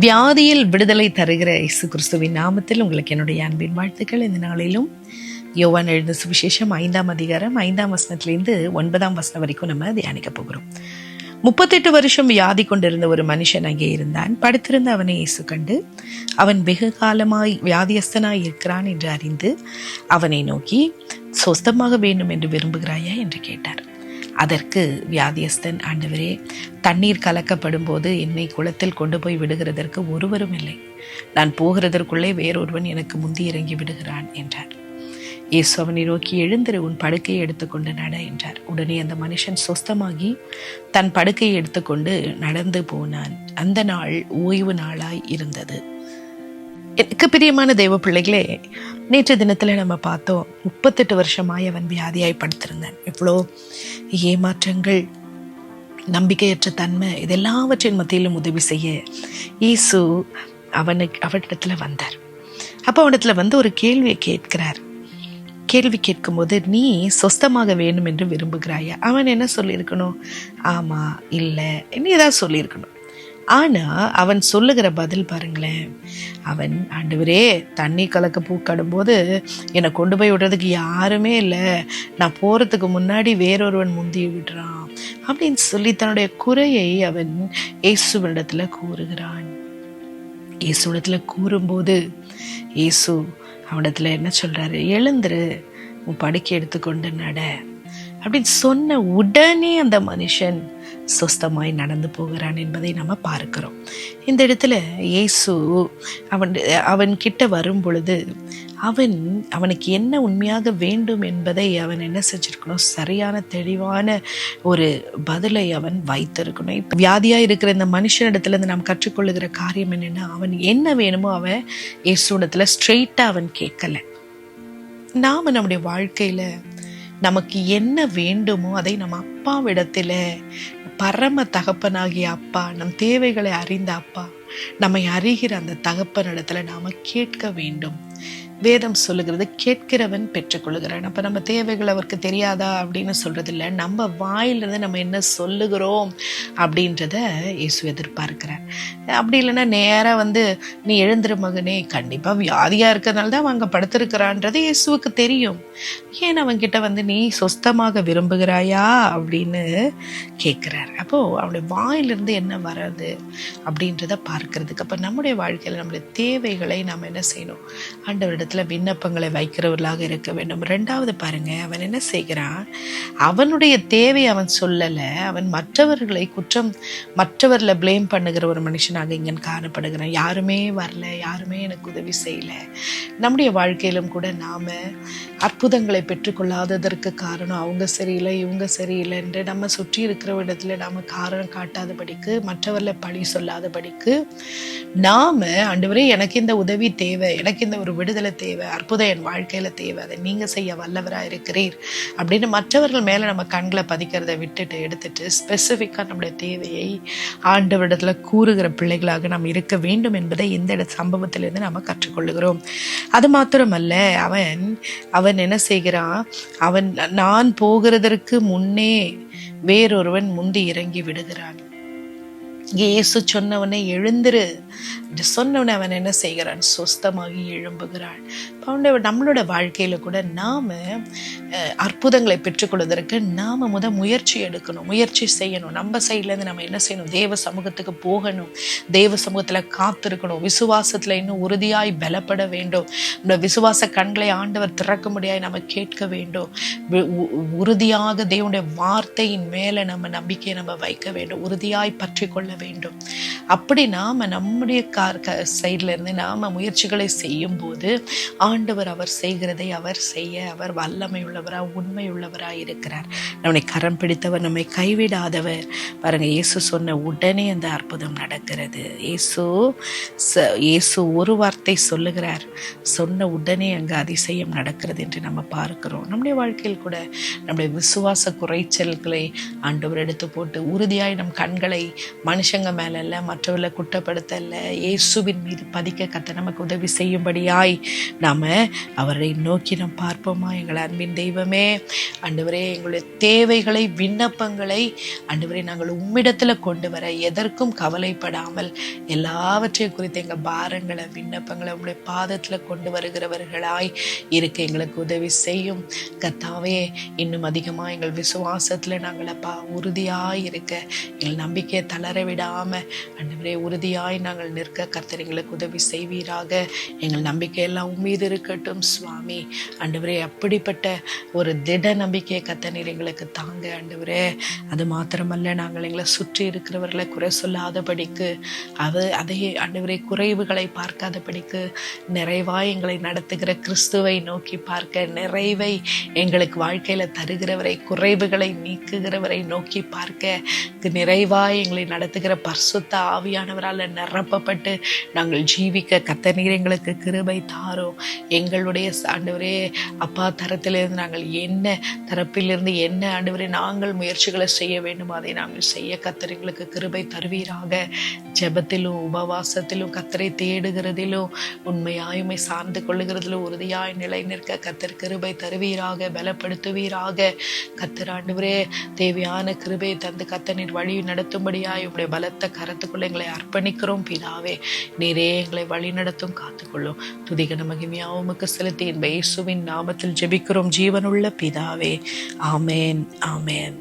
வியாதியில் விடுதலை தருகிற இயேசு கிறிஸ்துவின் நாமத்தில் உங்களுக்கு என்னுடைய அன்பின் வாழ்த்துக்கள். இந்த நாளிலும் யோவான் எழுதின சுவிசேஷம் 5ஆம் அதிகாரம் 5ஆம் வசனத்திலிருந்து 9ஆம் வசனம் வரைக்கும் நம்ம தியானிக்க போகிறோம். 38 வருஷம் வியாதி கொண்டிருந்த ஒரு மனுஷன் அங்கே இருந்தான். படுத்திருந்த அவனை இயேசு கண்டு, அவன் வெகு காலமாய் வியாதியஸ்தனாய் இருக்கிறான் என்று அறிந்து அவனை நோக்கி, சொஸ்தமாக வேண்டும் என்று விரும்புகிறாயா என்று கேட்டார். அதற்கு வியாதியஸ்தன், ஆண்டவரே, தண்ணீர் கலக்கப்படும் போது என்னை குளத்தில் கொண்டு போய் விடுகிறதற்கு ஒருவரும் இல்லை. நான் போகிறதற்குள்ளே வேறொருவன் எனக்கு முந்தி இறங்கி விடுகிறான் என்றார். இயேசு அவனை நோக்கி, எழுந்திரு, உன் படுக்கையை எடுத்துக்கொண்டு நட என்றார். உடனே அந்த மனுஷன் சொஸ்தமாகி தன் படுக்கையை எடுத்துக்கொண்டு நடந்து போனான். அந்த நாள் ஓய்வு நாளாய் இருந்தது. எனக்கு பிரியமான தெய்வ பிள்ளைகளே, நேற்று தினத்தில் நம்ம பார்த்தோம், 38 வருஷமாய் அவன் வியாதியாய் படுத்திருந்தான். இவ்வளோ ஏமாற்றங்கள், நம்பிக்கையற்ற தன்மை, இதெல்லாவற்றின் மத்தியிலும் உதவி செய்ய இயேசு அவனிடத்துல வந்தார். அப்போ அவனிடத்துல வந்து ஒரு கேள்வியை கேட்கிறார். கேள்வி கேட்கும்போது, நீ சொஸ்தமாக வேண்டும் என்று விரும்புகிறாயா? அவன் என்ன சொல்லியிருக்கணும்? ஆமா, இல்லை, என்ன ஏதாவது சொல்லியிருக்கணும். ஆனா அவன் சொல்லுகிற பதில் பாருங்களேன். அவன், ஆண்டவரே, தண்ணி கலக்க பூக்கடும் போது என்னை கொண்டு போய் விடுறதுக்கு யாருமே இல்லை, நான் போறதுக்கு முன்னாடி வேறொருவன் முந்தி விடுறான் அப்படின்னு சொல்லி தன்னுடைய குறையை அவன் இயேசுவிடத்துல கூறுகிறான். இயேசுவிடத்துல கூறும்போது இயேசு அவனிடத்துல என்ன சொல்றாரு? எழுந்துரு, உன் படுக்கை எடுத்துக்கொண்டு நட அப்படின்னு சொன்ன உடனே அந்த மனுஷன் சொஸ்தமாய் நடந்து போகிறான் என்பதை நம்ம பார்க்கிறோம். இந்த இடத்துல இயேசு அவன் கிட்ட வரும் பொழுது அவனுக்கு என்ன உண்மையாக வேண்டும் என்பதை அவன் என்ன செஞ்சிருக்கணும்? சரியான தெளிவான ஒரு பதிலை அவன் வைத்திருக்கணும். இப்போ வியாதியா இருக்கிற இந்த மனுஷனிடத்துல இருந்து நாம் கற்றுக்கொள்ளுகிற காரியம் என்னன்னா, அவன் என்ன வேணுமோ அவன் இயேசுவிடத்துல ஸ்ட்ரெயிட்டா அவன் கேட்கல. நாம நம்முடைய வாழ்க்கையில நமக்கு என்ன வேண்டுமோ அதை நம்ம அப்பாவிடத்துல, பரம தகப்பனாகிய அப்பா, நம் தேவைகளை அறிந்த அப்பா, நம்மை அறிகிற அந்த தகப்பனிடத்துல நாம கேட்க வேண்டும். வேதம் சொல்லுகிறது, கேட்கிறவன் பெற்றுக்கொள்ளுகிறான். அப்ப நம்ம தேவைகள் அவருக்கு தெரியாதா அப்படின்னு சொல்றது இல்லை. நம்ம வாயிலிருந்து நம்ம என்ன சொல்லுகிறோம் அப்படின்றத இயேசு எதிர்பார்க்கிறார். அப்படி இல்லைன்னா நேரா வந்து, நீ எழுந்திரு மகனே, கண்டிப்பா வியாதியா இருக்கிறதுனால தான் அங்க படுத்திருக்கிறான்றது இயேசுவுக்கு தெரியும். ஏன் அவன்கிட்ட வந்து, நீ சொஸ்தமாக விரும்புகிறாயா அப்படின்னு கேட்கிறார். அப்போ அவனுடைய வாயிலிருந்து என்ன வர்றது அப்படின்றத பார்க்கறதுக்கு, அப்ப நம்முடைய வாழ்க்கையில நம்முடைய தேவைகளை நாம் என்ன செய்யணும்? ஆண்டவரிடத்துல விண்ணப்பங்களை வைக்கிறவர்களாக இருக்க வேண்டும். 2வது பாருங்க, அவன் என்ன செய்கிறான்? அவனுடைய தேவை அவன் சொல்லல. அவன் மற்றவர்களை பிளேம் பண்ணுகிற ஒரு மனுஷனாக இங்க காணப்படுகிறான். யாருமே வரல, யாருமே எனக்கு உதவி செய்யல. நம்முடைய வாழ்க்கையிலும் கூட நாம அற்புதங்களை பெற்றுக்கொள்ளாததற்கு காரணம் அவங்க சரியில்லை, இவங்க சரியில்லை என்று நம்ம சுற்றி இருக்கிற இடத்துல நாம காரணம் காட்டாதபடிக்கு, மற்றவர்களை பழி சொல்லாதபடிக்கு, நாம, ஆண்டவரே, எனக்கு இந்த உதவி தேவை, எனக்கு இந்த ஒரு விடுதலை தேவை, அற்புதம் என் வாழ்க்கையில தேவை, அதை நீங்க செய்ய வல்லவரா இருக்கிறீர் அப்படின்னு மற்றவர்கள் மேல நம்ம கண்களை பதிக்கிறத விட்டுட்டு எடுத்துட்டு ஸ்பெசிஃபிக்கா நம்முடைய தேவையை ஆண்டவரிடத்துல கூறுகிற பிள்ளைகளாக நாம் இருக்க வேண்டும் என்பதை இந்த சம்பவத்திலிருந்து நம்ம கற்றுக்கொள்ளுகிறோம். அது மாத்திரமல்ல, அவன் என்ன செய்கிறான்? நான் போகிறதற்கு முன்னே வேறொருவன் முந்தி இறங்கி விடுகிறான். இயேசு சொன்னவனை எழுந்திரு என்று சொன்னவனை அவன் என்ன செய்கிறான்? சொஸ்தமாகி எழும்புகிறான். நம்மளோட வாழ்க்கையில கூட நாம அற்புதங்களை பெற்றுக்கொள்வதற்கு நாம முயற்சி எடுக்கணும், முயற்சி செய்யணும். நம்ம சைட்ல இருந்து நம்ம என்ன செய்யணும்? தேவ சமூகத்துக்கு போகணும், தேவ சமூகத்துல காத்திருக்கணும், விசுவாசத்துல இன்னும் உறுதியாய் பலப்பட வேண்டும். நம்ம விசுவாச கண்களை ஆண்டவர் திறக்க முடியாய் நம்ம கேட்க வேண்டும். உறுதியாக தேவனுடைய வார்த்தையின் மேல நம்ம நம்பிக்கையை நம்ம வைக்க வேண்டும், உறுதியாய் பற்றி கொள்ள வேண்டும். அப்படி நாம நம்முடைய சைட்ல இருந்து நாம முயற்சிகளை செய்யும் போது ஆண்டவர் அவர் செய்கிறதை அவர் செய்ய அவர் வல்லமை உள்ளவரா, உண்மை உள்ளவரா இருக்கிறார். நம்மை கரம் பிடித்தவர், நம்மை கைவிடாதவர். பாருங்க, இயேசு சொன்ன உடனே அந்த அற்புதம் நடக்கிறது. இயேசு ஒரு வார்த்தை சொல்லுகிறார், சொன்ன உடனே அங்க அதிசயம் நடக்கிறது என்று நம்ம பார்க்கிறோம். நம்முடைய வாழ்க்கையில் கூட நம்முடைய விசுவாச குறைச்சல்களை ஆண்டவர் எடுத்து போட்டு உறுதியாய் நம் கண்களை மனுஷங்க மேல இல்ல, மற்றவர்களை குற்றப்படுத்தல, இயேசுவின் மீது பதிக்க கர்த்தர் நமக்கு உதவி செய்யும்படியாய் நாம அவரை நோக்கி நாம் பார்ப்போமா? எங்கள் அன்பின் தெய்வமே, ஆண்டவரே, எங்களுடைய தேவைகளை, விண்ணப்பங்களை ஆண்டவரே நாங்கள் உம்மிடத்துல கொண்டு வர எதற்கும் கவலைப்படாமல் எல்லாவற்றையும் குறித்து எங்கள் பாரங்களை, விண்ணப்பங்களை உங்களுடைய பாதத்துல கொண்டு வருகிறவர்களாய் இருக்க எங்களுக்கு உதவி செய்யும் கர்த்தாவே. இன்னும் அதிகமா எங்கள் விசுவாசத்துல நாங்கள் அப்பா உறுதியாய் இருக்க, எங்கள் நம்பிக்கையை தளர விடாம ஆண்டவரே உறுதியாய் நாங்கள் நிற்க கர்த்தர் எங்களுக்கு உதவி செய்வீராக. எங்கள் நம்பிக்கையெல்லாம் உம்மீது இருக்கட்டும் சுவாமி. ஆண்டவரே, அப்படிப்பட்ட ஒரு திட நம்பிக்கையை கர்த்தர் நீர் எங்களுக்கு தாங்க ஆண்டவரே. அது மாத்திரமல்ல, நாங்கள் எங்களை சுற்றி இருக்கிறவர்களை குறை சொல்லாதபடிக்கு, அதையே ஆண்டவரே குறைவுகளை பார்க்காதபடிக்கு, நிறைவாய் எங்களை நடத்துகிற கிறிஸ்துவை நோக்கி பார்க்க, நிறைவை எங்களுக்கு வாழ்க்கையில தருகிறவரை, குறைவுகளை நீக்குகிறவரை நோக்கி பார்க்க, நிறைவாய் எங்களை நடத்துகிற பரிசுத்த ஆவியானவரால் நிரப்பப்பட்டு நாங்கள் ஜீவிக்க கர்த்தர் நீர் எங்களுக்கு கிருபை தாரும். எங்களுடைய ஆண்டவரே அப்பா தரத்திலிருந்து நாங்கள் என்ன தரப்பிலிருந்து என்ன ஆண்டவரே நாங்கள் முயற்சிகளை செய்ய வேண்டும் அதை நாங்கள் செய்ய கர்த்தர் எங்களுக்கு கிருபை தருவீராக. ஜெபத்திலும் உபவாசத்திலும் கர்த்தரை தேடுகிறதிலும் உண்மையாயுமை சார்ந்து கொள்ளுகிறதிலும் உறுதியாய் நிலை நிற்க கர்த்தர் கிருபை தருவீராக, பலப்படுத்துவீராக. கர்த்தர் ஆண்டவரே தேவையான கிருபை தந்து கர்த்தர் நீர் வழி நடத்தும்படியாய் உங்களுடைய பலத்த கரத்துக்குள்ள எங்களை அர்ப்பணிக்கிறோம் பிதாவே. நீரே எங்களை வழி நடத்தும், காத்துக்கொள்ளும். துதிகன மகிமையா உமக்கு செலுத்தி இயேசுவின் நாமத்தில் ஜெபிக்கிறோம் ஜீவனுள்ள பிதாவே. ஆமேன், ஆமேன்.